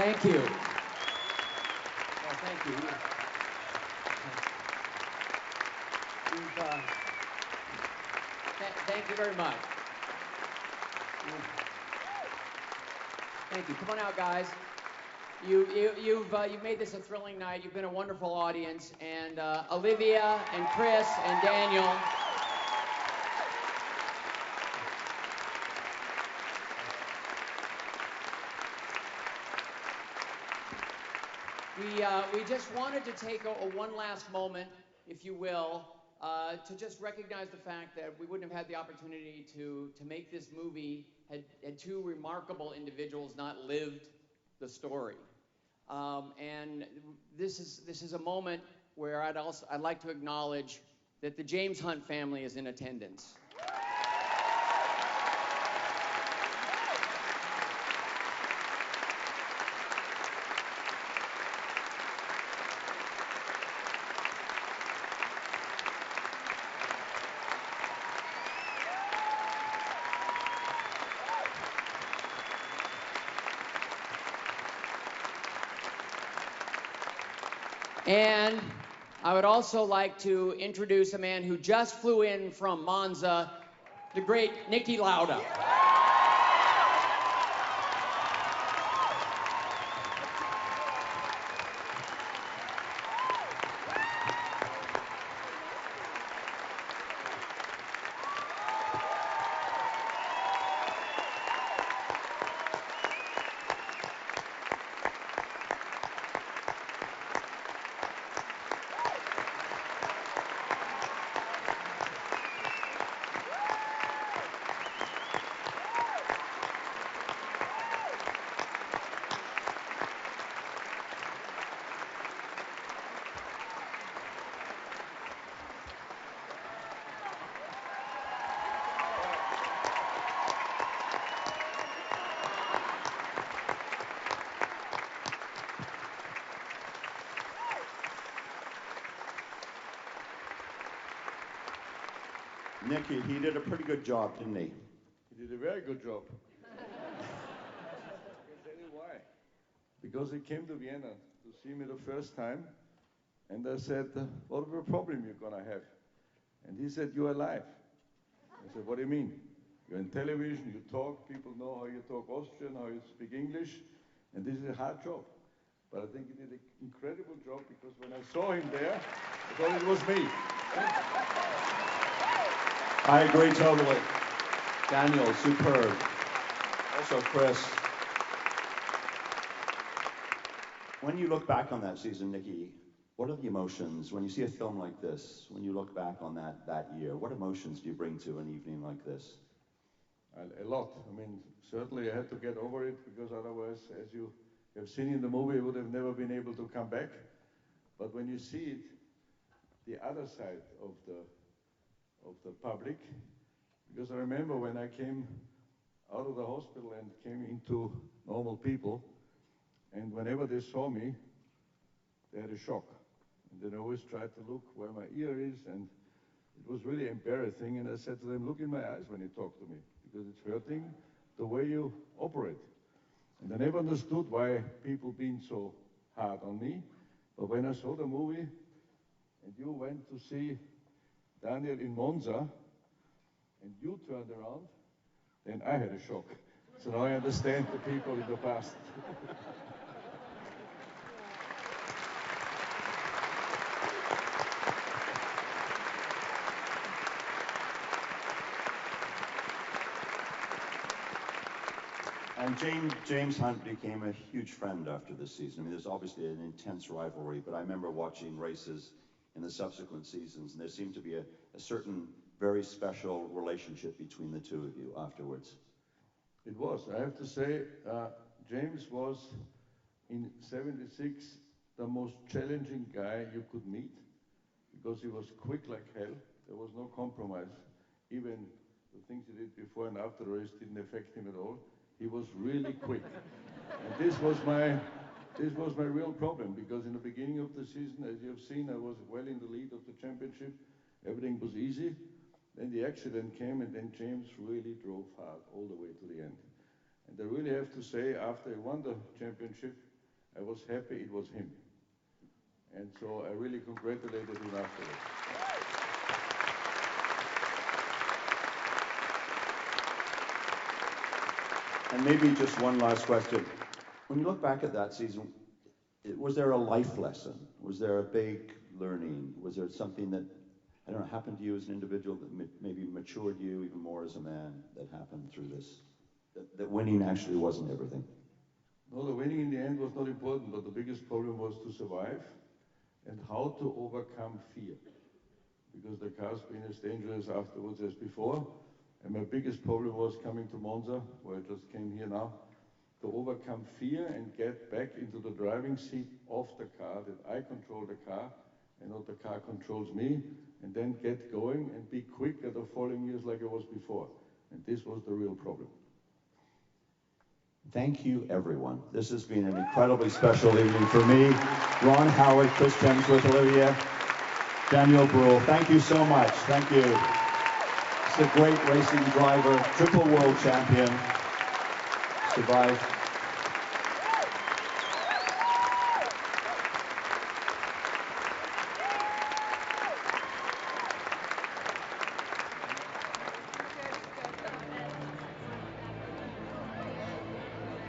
Thank you. Well, thank you. Thank you very much. Thank you. Come on out, guys. You've made this a thrilling night. You've been a wonderful audience, and Olivia and Chris and Daniel. We just wanted to take a one last moment, if you will, to just recognize the fact that we wouldn't have had the opportunity to make this movie had two remarkable individuals not lived the story. And this is a moment where I'd like to acknowledge that the James Hunt family is in attendance. And I would also like to introduce a man who just flew in from Monza, the great Niki Lauda. Niki, he did a pretty good job, didn't he? He did a very good job. I can tell you why. Because he came to Vienna to see me the first time, and I said, what of a problem you're going to have? And he said, you're alive. I said, what do you mean? You're on television, you talk, people know how you talk Austrian, how you speak English, and this is a hard job. But I think he did an incredible job, because when I saw him there, I thought it was me. I agree totally. Daniel, superb. Also, Chris. When you look back on that season, Niki, what are the emotions when you see a film like this? When you look back on that year, what emotions do you bring to an evening like this? A lot. I mean, certainly I had to get over it, because otherwise, as you have seen in the movie, I would have never been able to come back. But when you see it, the other side of the public, because I remember when I came out of the hospital and came into normal people, and whenever they saw me, they had a shock. And they always tried to look where my ear is, and it was really embarrassing. And I said to them, look in my eyes when you talk to me, because it's hurting the way you operate. And I never understood why people being so hard on me. But when I saw the movie, and you went to see Daniel in Monza, and you turned around, then I had a shock. So now I understand the people in the past. And James Hunt became a huge friend after this season. I mean, there's obviously an intense rivalry, but I remember watching races in the subsequent seasons, and there seemed to be a certain very special relationship between the two of you afterwards. It was. I have to say, James was, in '76, the most challenging guy you could meet, because he was quick like hell. There was no compromise. Even the things he did before and after the race didn't affect him at all. He was really quick. And this was my real problem, because in the beginning of the season, as you have seen, I was well in the lead of the championship. Everything was easy. Then the accident came, and then James really drove hard all the way to the end. And I really have to say, after he won the championship, I was happy it was him. And so I really congratulated him afterwards. And maybe just one last question. When you look back at that season, was there a life lesson? Was there a big learning? Was there something that, I don't know, happened to you as an individual that maybe matured you even more as a man that happened through this? That winning actually wasn't everything? No, the winning in the end was not important, but the biggest problem was to survive and how to overcome fear. Because the car's been as dangerous afterwards as before. And my biggest problem was coming to Monza, where I just came here now, to overcome fear and get back into the driving seat of the car, that I control the car and not the car controls me, and then get going and be quicker the following years like I was before. And this was the real problem. Thank you, everyone. This has been an incredibly special evening for me. Ron Howard, Chris Hemsworth, Olivia, Daniel Brühl, thank you so much. Thank you. It's a great racing driver, triple world champion, survived